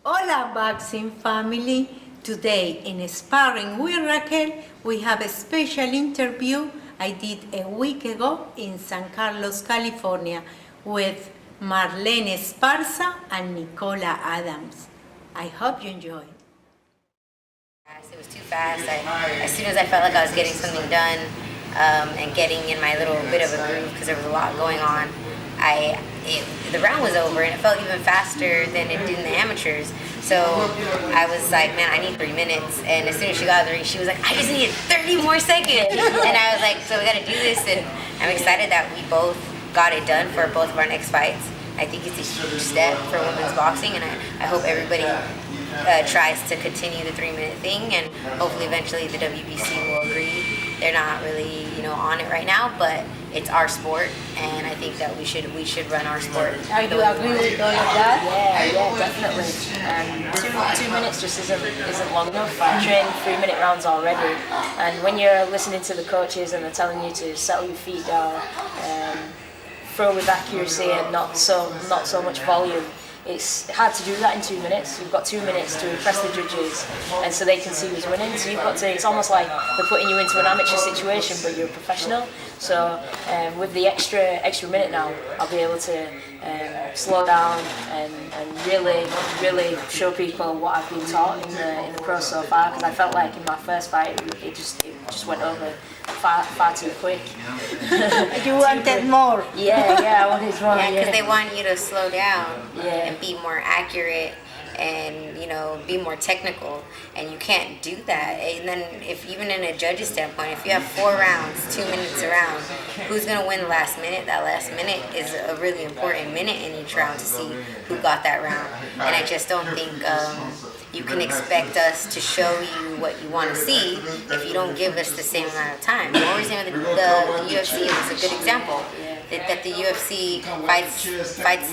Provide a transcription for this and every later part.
Hola boxing family! Today in Sparring with Raquel we have a special interview I did a week ago in San Carlos, California with Marlen Esparza and Nikola Adams. I hope you enjoy. It was too fast. As soon as I felt like I was getting something done and getting in my little bit of a groove because there was a lot going on, the round was over and it felt even faster than it did in the amateurs. So I was like, man, I need 3 minutes. And as soon as she got out of the ring, she was like, I just need 30 more seconds. And I was like, so we got to do this. And I'm excited that we both got it done for both of our next fights. I think it's a huge step for women's boxing, and I hope everybody tries to continue the 3-minute thing, and hopefully eventually the WBC will agree. They're not really, on it right now, but it's our sport, and I think that we should run our sport. Are you agree with all of that? Yeah, definitely. 2 minutes just isn't long enough. I train 3-minute rounds already, and when you're listening to the coaches and they're telling you to settle your feet down, throw with accuracy and not so much volume. It's hard to do that in 2 minutes. You've got 2 minutes to impress the judges, and so they can see who's winning. So you've got to. It's almost like they're putting you into an amateur situation, but you're a professional. So with the extra minute now, I'll be able to slow down and really show people what I've been taught in the pro so far. Because I felt like in my first fight, it just went over far too quick. You wanted more. Yeah, I wanted more. Yeah, because they want you to slow down and Yeah. be more accurate and be more technical, and you can't do that. And then if even in a judge's standpoint, if you have 4 rounds, 2 minutes a round, who's going to win the last minute? That last minute is a really important minute in each round to see who got that round. And I just don't think you can expect us to show you what you want to see if you don't give us the same amount of time. What we're saying with the UFC was a good example. That the UFC fights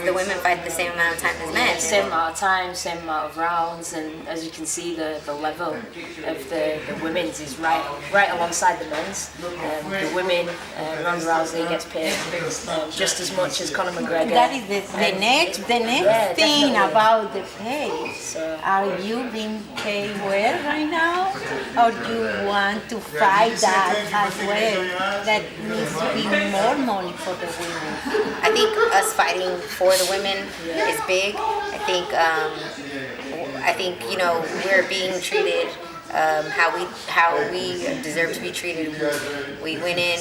the women fight the same amount of time as men. Same amount of time, same amount of rounds, and as you can see, the level of the women's is right alongside the men's. The women, Ronda Rousey gets paid just as much as Conor McGregor. That is the next Yeah, thing definitely. about the pay. So- Are you being paid well right now, or do you want to fight that as well? That needs to be more money for the women. I think us fighting for the women is big. I think we're being treated how we deserve to be treated. We went in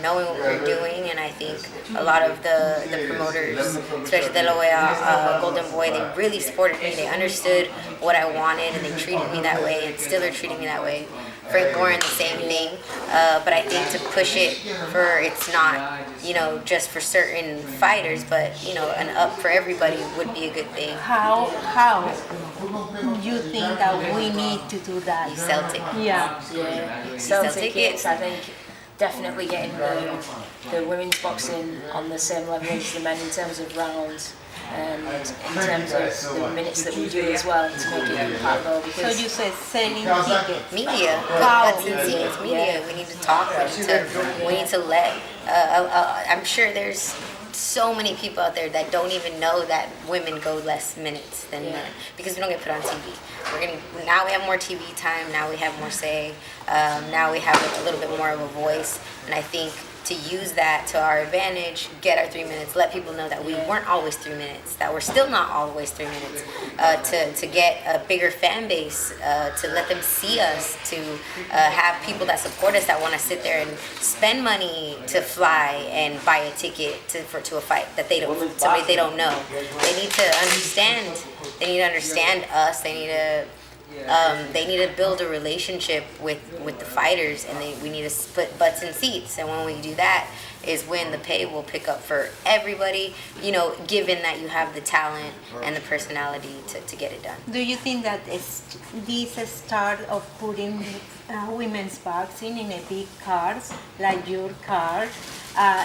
knowing what we were doing, and I think a lot of the promoters, especially De La Hoya, Golden Boy, they really supported me. They understood what I wanted, and they treated me that way, and still are treating me that way. Frank Warren, the same thing. But I think to push it it's not, just for certain fighters, but, an up for everybody would be a good thing. How you think that we need to do that? You sell tickets. Yeah. Sell sell tickets. tickets. I think definitely getting the women's boxing on the same level as the men in terms of rounds. And in terms of the minutes that we do as well to make it impactful. So Because you said selling tickets. Media, How? butts and seats, media. We need to talk. We need to let. I'm sure there's so many people out there that don't even know that women go less minutes than men because we don't get put on TV. Now we have more TV time. Now we have more say. Now we have a little bit more of a voice, and I think to use that to our advantage, get our 3 minutes, let people know that we weren't always 3 minutes, that we're still not always 3 minutes, to get a bigger fan base, to let them see us, to have people that support us that want to sit there and spend money to fly and buy a ticket to a fight that somebody they don't know. They need to understand. They need to understand us. They need to build a relationship with the fighters, and we need to split butts and seats. And when we do that is when the pay will pick up for everybody, given that you have the talent and the personality to get it done. Do you think that this start of putting women's boxing in a big cars like your car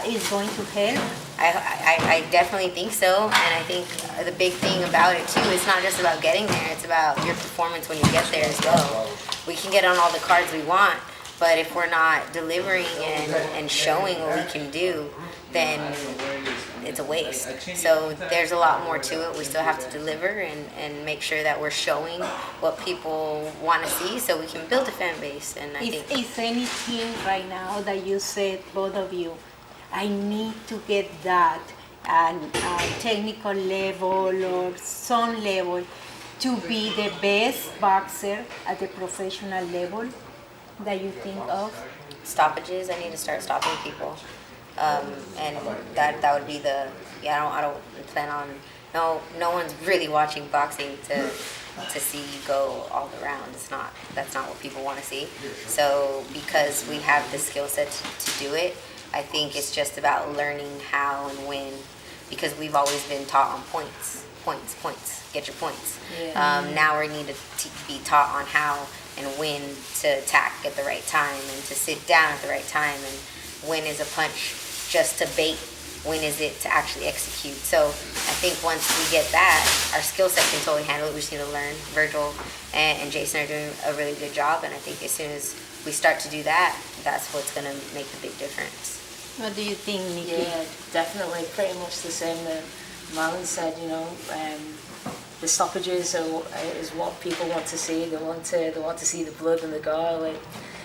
is going to help? I definitely think so, and I think the big thing about it too, it's not just about getting there, it's about your performance when you get there as well. We can get on all the cards we want, but if we're not delivering and showing what we can do, then it's a waste. So there's a lot more to it. We still have to deliver and make sure that we're showing what people want to see, so we can build a fan base. And I think Is anything right now that you said, both of you, I need to get that at technical level or some level to be the best boxer at the professional level that you think of? stoppages. I need to start stopping people, and that would be the I don't plan on no one's really watching boxing to see you go all the rounds. That's not what people want to see. So because we have the skill set to do it, I think it's just about learning how and when, because we've always been taught on points, get your points. Yeah. Now we need to be taught on how and when to attack at the right time and to sit down at the right time, and when is a punch just to bait, when is it to actually execute. So I think once we get that, our skill set can totally handle it. We just need to learn. Virgil and Jason are doing a really good job, and I think as soon as we start to do that, that's what's going to make the big difference. What do you think, Nikki? Yeah, definitely, pretty much the same that Marlen said. The stoppages is what people want to see. They want to see the blood and the gore.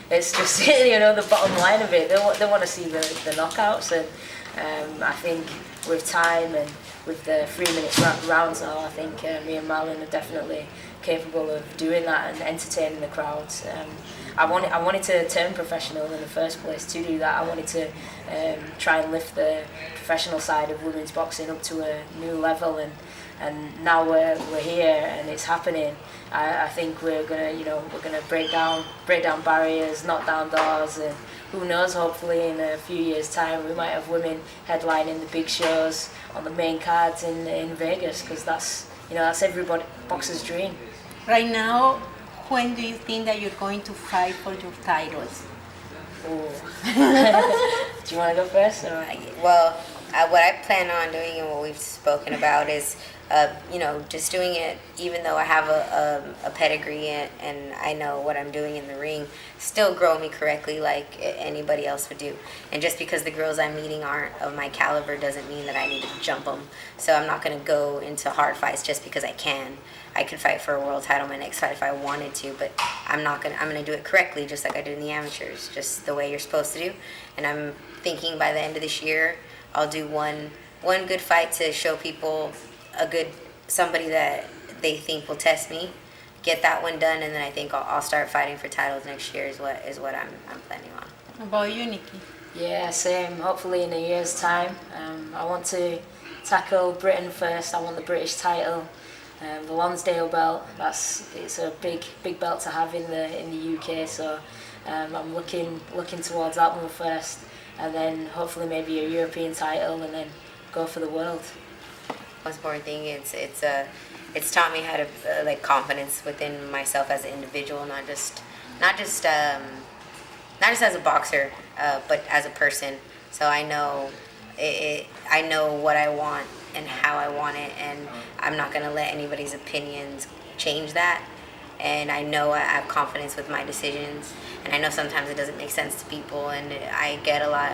It's just the bottom line of it. They want to see the knockouts, and I think with time and with the 3 minutes rounds now, I think me and Marlen are definitely capable of doing that and entertaining the crowds. I wanted to turn professional in the first place. To do that, I wanted to try and lift the professional side of women's boxing up to a new level, and now we're here and it's happening. I think we're gonna break down barriers, knock down doors, and who knows, hopefully in a few years' time we might have women headlining the big shows on the main cards in Vegas, because that's everybody boxer's dream. Right now, when do you think that you're going to fight for your titles? Ooh. Do you want to go first? Or? Well, what I plan on doing and what we've spoken about is, just doing it, even though I have a pedigree and I know what I'm doing in the ring, still grow me correctly like anybody else would do. And just because the girls I'm meeting aren't of my caliber doesn't mean that I need to jump them. So I'm not going to go into hard fights just because I can. I could fight for a world title my next fight if I wanted to, but I'm going to do it correctly, just like I do in the amateurs, just the way you're supposed to do. And I'm thinking by the end of this year, I'll do one good fight to show people somebody that they think will test me, get that one done, and then I think I'll start fighting for titles next year is what I'm planning on. How about you, Nikki? Yeah, same. Hopefully in a year's time. I want to tackle Britain first. I want the British title. The Lonsdale belt, it's a big belt to have in the UK, so I'm looking towards that one first, and then hopefully maybe a European title, and then go for the world. Most important thing, it's taught me how to confidence within myself as an individual, not just as a boxer, but as a person. So I know I know what I want and how I want it, and I'm not going to let anybody's opinions change that. And I know I have confidence with my decisions, and I know sometimes it doesn't make sense to people, and I get a lot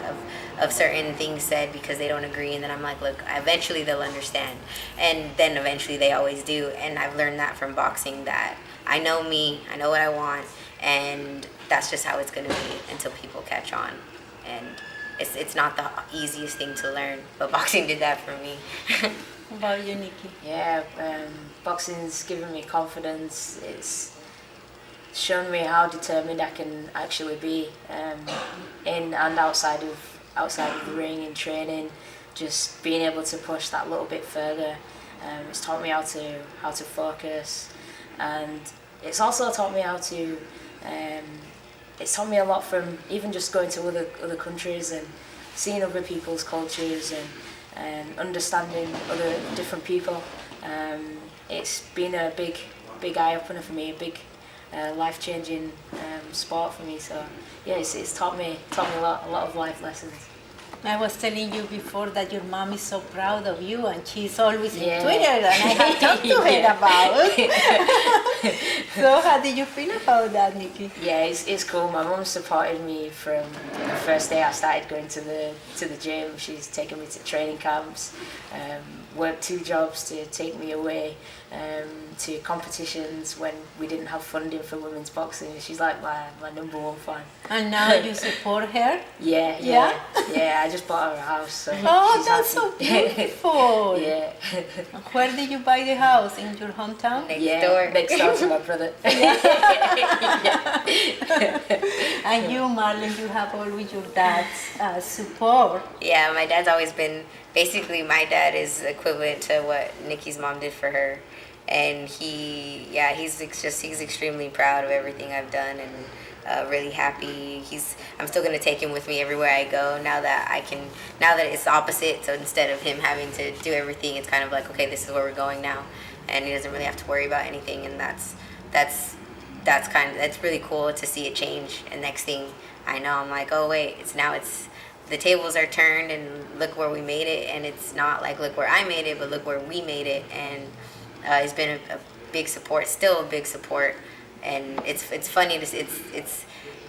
of certain things said because they don't agree, and then I'm like, look, eventually they'll understand, and then eventually they always do. And I've learned that from boxing, that I know me, I know what I want, and that's just how it's going to be until people catch on. And it's not the easiest thing to learn, but boxing did that for me. How about you, Nikki? Yeah, boxing's given me confidence. It's shown me how determined I can actually be in and outside of the ring, in training. Just being able to push that little bit further. It's taught me how to focus, and it's also taught me how to. It's taught me a lot from even just going to other countries and seeing other people's cultures and understanding other different people. It's been a big eye opener for me, a big life changing sport for me. So yeah, it's taught me a lot of life lessons. I was telling you before that your mom is so proud of you and she's always Yeah. in Twitter and I have talked to her about. So how did you feel about that, Nikki? Yeah, it's cool. My mum supported me from the first day I started going to the gym. She's taken me to training camps, worked 2 jobs to take me away to competitions when we didn't have funding for women's boxing. She's like my number 1 fan. And now you support her? Yeah. I just bought her a house. So Oh, she's that's happy. so beautiful. Yeah. Where did you buy the house? In your hometown? Next door. Next door to my brother. And you, Marlen, you have always your dad's support. Yeah, my dad's always been, basically my dad is equivalent to what Nikki's mom did for her. And he's extremely proud of everything I've done and really happy. I'm still going to take him with me everywhere I go now that it's the opposite. So instead of him having to do everything, it's kind of like, okay, this is where we're going now. And he doesn't really have to worry about anything. And that's really cool to see it change. And next thing I know, I'm like, oh wait, the tables are turned and look where we made it. And it's not like look where I made it, but look where we made it. And it's been a big support, still a big support. And it's funny it's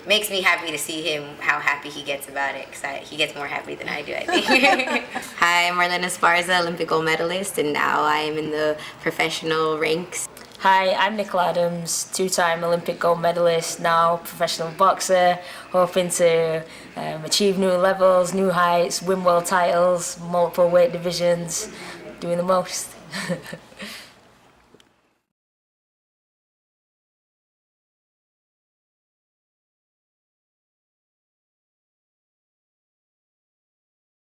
makes me happy to see him, how happy he gets about it, because he gets more happy than I do, I think. Hi, I'm Marlen Esparza, Olympic gold medalist, and now I am in the professional ranks. Hi, I'm Nikola, 2-time Olympic gold medalist, now professional boxer, hoping to achieve new levels, new heights, win world titles, multiple weight divisions, doing the most.